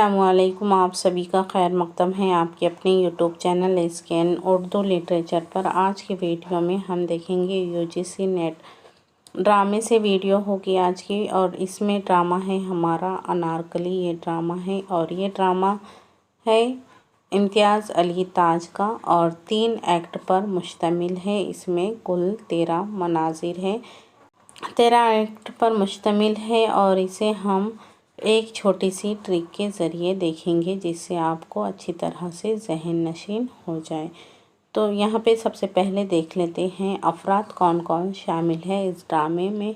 अस्सलामुअलैकुम। आप सभी का खैर मकदम है आपके अपने यूट्यूब चैनल एसकेएन उर्दू लिटरेचर पर। आज की वीडियो में हम देखेंगे यूजीसी नेट ड्रामे से वीडियो होगी आज की, और इसमें ड्रामा है हमारा अनारकली। ये ड्रामा है और ये ड्रामा है इम्तियाज़ अली ताज का और 3 एक्ट पर मुश्तमिल है। इसमें कुल 13 मनाजिर है, 13 एक्ट पर मुश्तमिल है और इसे हम एक छोटी सी ट्रिक के ज़रिए देखेंगे जिससे आपको अच्छी तरह से ज़हन नशीन हो जाए। तो यहाँ पे सबसे पहले देख लेते हैं अफराद कौन कौन शामिल है इस ड्रामे में।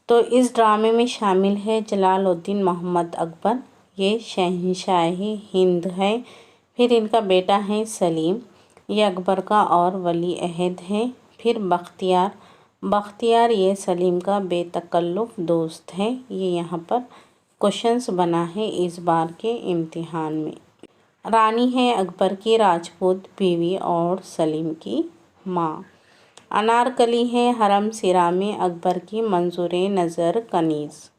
तो इस ड्रामे में शामिल है जलालुद्दीन मोहम्मद अकबर, ये शहंशाही हिंद है। फिर इनका बेटा है सलीम, ये अकबर का और वली अहद है। फिर बख्तियार ये सलीम का बेतकल्लुफ़ दोस्त है। ये यहाँ पर क्वेश्चंस बना है इस बार के इम्तिहान में। रानी है अकबर की राजपूत बीवी और सलीम की माँ। अनारकली है हरम सिरा में अकबर की मंजूर नज़र कनीज़।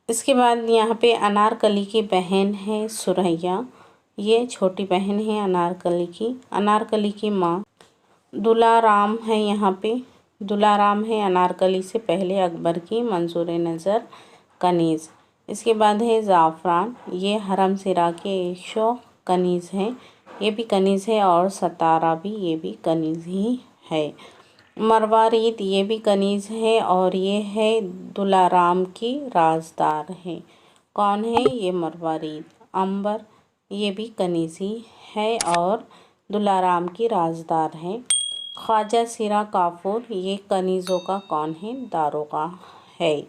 इसके बाद यहाँ पे अनारकली की बहन है सुरैया, ये छोटी बहन है अनारकली की। अनारकली की माँ दुलाराम है, यहाँ पे दुलाराम है अनारकली से पहले अकबर की मंजूर नज़र कनीज़। इसके बाद है ज़ाफ़रान, ये हरम सिरा के एक शो कनीज़ हैं, ये भी कनीज़ है। और सतारा भी, ये भी कनीज़ ही है। मरवारीद, ये भी कनीज़ है और ये है दुलाराम की राजदार है। कौन है ये मरवारीद? अंबर, ये भी कनीज़ ही है और दुलाराम की राजदार है। ख्वाजा सिरा काफूर, ये कनीज़ों का कौन है? दारोगा है।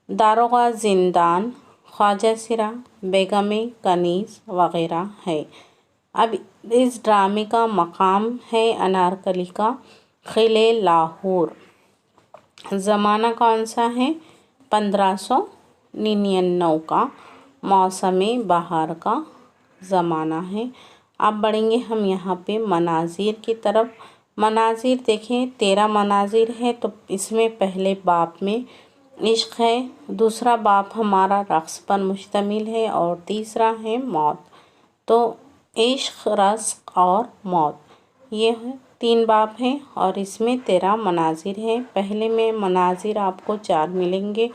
दारोगा जिंदान, ख्वाजा सिरा, बेगम कनीज़ वग़ैरह है। अब इस ड्रामे का मकाम है अनारकली का क़िले लाहौर। ज़माना कौन सा है? 1599 का मौसम बहार का ज़माना है। अब बढ़ेंगे हम यहाँ पे मनाजिर की तरफ। मनाजिर देखें, 13 मनाजिर है। तो इसमें पहले बाब में इश्क है, दूसरा बाब हमारा रक़्स पर मुश्तमिल है और तीसरा है मौत। तो इश्क, रक़्स और मौत, ये 3 बाब हैं और इसमें 13 मनाजिर हैं। पहले में मनाजिर आपको 4 मिलेंगे,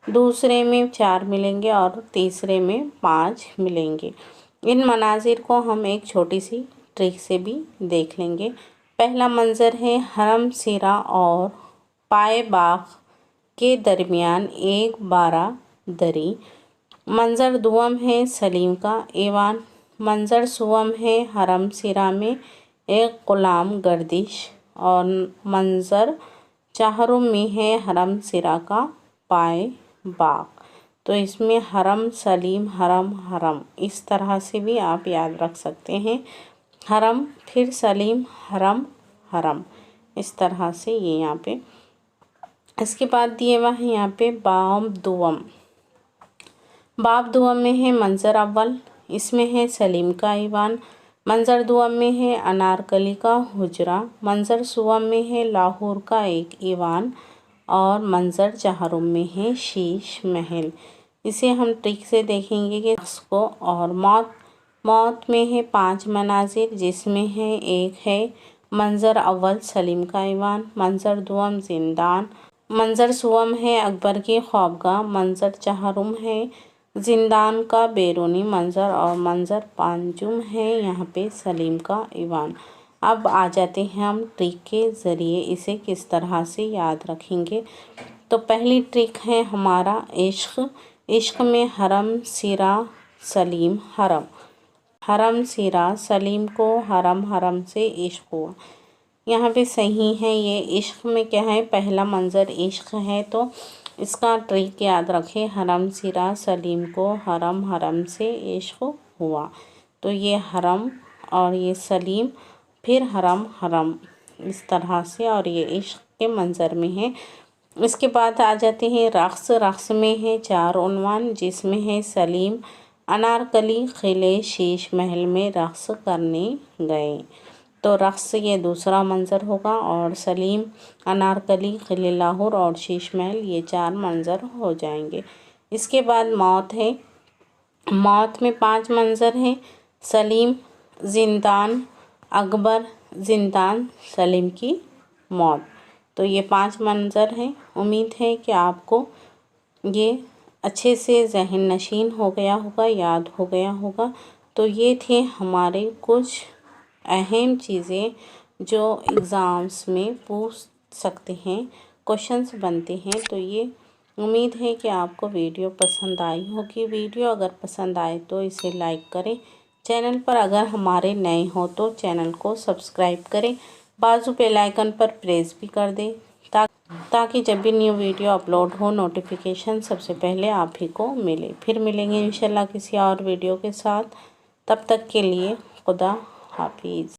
दूसरे में 4 मिलेंगे और तीसरे में 5 मिलेंगे। इन मनाजिर को हम एक छोटी सी ट्रिक से भी देख लेंगे। पहला मंज़र है हरम सिरा और पाए बाग के दरमियान एक बारादरी। मंज़र दुआम है सलीम का ईवान। मंज़र सुवम है हरम सिरा में एक ग़ुलाम गर्दिश। और मंज़र चाहरुम में है हरम सिरा का पाए बाग। तो इसमें हरम, सलीम, हरम, हरम, इस तरह से भी आप याद रख सकते हैं। हरम, फिर सलीम, हरम, हरम, इस तरह से ये यहाँ पे। इसके बाद दिए हुआ है यहाँ पे बाब दुआम। बाब दुआम में है मंज़र अव्वल, इसमें है सलीम का ईवान। मंज़र दुआम में है अनारकली का हुजरा। मंज़र सुवम में है लाहौर का एक ईवान और मंज़र चाहरुम में है शीश महल। इसे हम ट्रिक से देखेंगे कि इसको। और मौत में है 5 मनाजिर, जिसमें है एक है मंज़र अव्वल सलीम का ईवान, मंज़र दुआम जिंदान, मंज़र सुवम है अकबर की ख्वाबगाह, मंज़र चाहरुम है जिंदान का बैरूनी मंज़र और मंज़र पांचुम है यहाँ पे सलीम का ईवान। अब आ जाते हैं हम ट्रिक के ज़रिए इसे किस तरह से याद रखेंगे। तो पहली ट्रिक है हमारा इश्क। इश्क में हरम सिरा सलीम हरम, हरम सिरा सलीम को हरम, हरम से इश्क हुआ। यहाँ पे सही है। ये इश्क में क्या है? पहला मंज़र इश्क है, तो इसका ट्रिक याद रखें। हरम सिरा सलीम को हरम, हरम से इश्क हुआ। तो ये हरम और ये सलीम, फिर हरम, हरम, इस तरह से, और ये इश्क के मंज़र में है। इसके बाद आ जाते हैं रक़्स। रक़्स में है 4 उन्वान, जिसमें है सलीम अनारकली क़िले शीश महल में रक़्स करने गए। तो रक़्स ये दूसरा मंज़र होगा और सलीम, अनारकली, क़िले लाहौर और शीश महल, ये 4 मंज़र हो जाएंगे। इसके बाद मौत है मौत में 5 मंज़र हैं। सलीम, ज़िंदान, अकबर, ज़िंदान, सलीम की मौत। तो ये 5 मंज़र हैं। उम्मीद है कि आपको ये अच्छे से ज़हन नशीन हो गया होगा, याद हो गया होगा। तो ये थे हमारे कुछ अहम चीज़ें जो एग्ज़ाम्स में पूछ सकते हैं, क्वेश्चंस बनते हैं। तो ये उम्मीद है कि आपको वीडियो पसंद आई होगी। वीडियो अगर पसंद आए तो इसे लाइक करें। चैनल पर अगर हमारे नए हो तो चैनल को सब्सक्राइब करें। बाजू बेल आइकन पर प्रेस भी कर दें ताकि जब भी न्यू वीडियो अपलोड हो नोटिफिकेशन सबसे पहले आप ही को मिले। फिर मिलेंगे इंशाल्लाह किसी और वीडियो के साथ। तब तक के लिए खुदा हाफिज़।